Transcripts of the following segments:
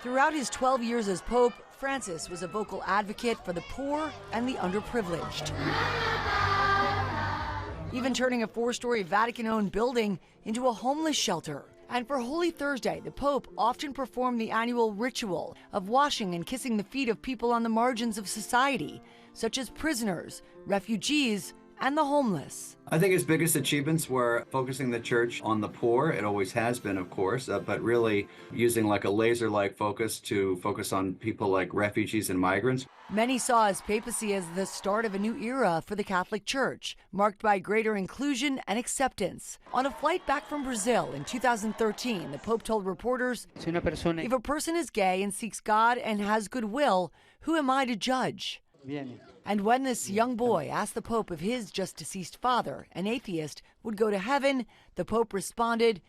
Throughout his 12 years as Pope, Francis was a vocal advocate for the poor and the underprivileged, even turning a 4-story Vatican-owned building into a homeless shelter. And for Holy Thursday, the Pope often performed the annual ritual of washing and kissing the feet of people on the margins of society, such as prisoners, refugees, and the homeless. I think his biggest achievements were focusing the church on the poor. It always has been, of course, but really using like a laser-like focus to focus on people like refugees and migrants. Many saw his papacy as the start of a new era for the Catholic Church, marked by greater inclusion and acceptance. On a flight back from Brazil in 2013, the Pope told reporters, "If a person is gay and seeks God and has goodwill, who am I to judge?" And when this young boy asked the Pope if his just-deceased father, an atheist, would go to heaven, the Pope responded,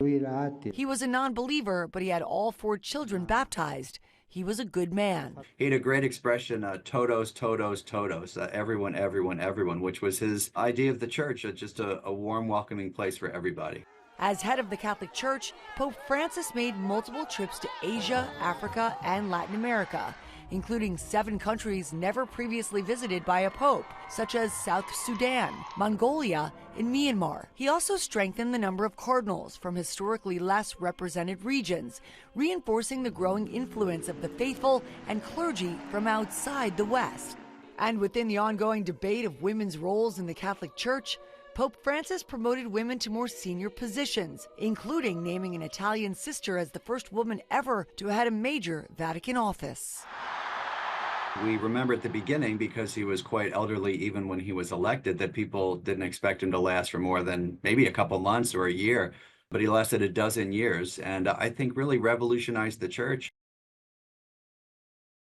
he was a non-believer, but he had all 4 children baptized. He was a good man. He had a great expression, todos, todos, todos, everyone, everyone, everyone, which was his idea of the church, just a warm, welcoming place for everybody. As head of the Catholic Church, Pope Francis made multiple trips to Asia, Africa, and Latin America, including 7 countries never previously visited by a pope, such as South Sudan, Mongolia, and Myanmar. He also strengthened the number of cardinals from historically less represented regions, reinforcing the growing influence of the faithful and clergy from outside the West. And within the ongoing debate of women's roles in the Catholic Church, Pope Francis promoted women to more senior positions, including naming an Italian sister as the first woman ever to head a major Vatican office. We remember at the beginning, because he was quite elderly even when he was elected, that people didn't expect him to last for more than maybe a couple months or a year, but he lasted a dozen years, and I think really revolutionized the church.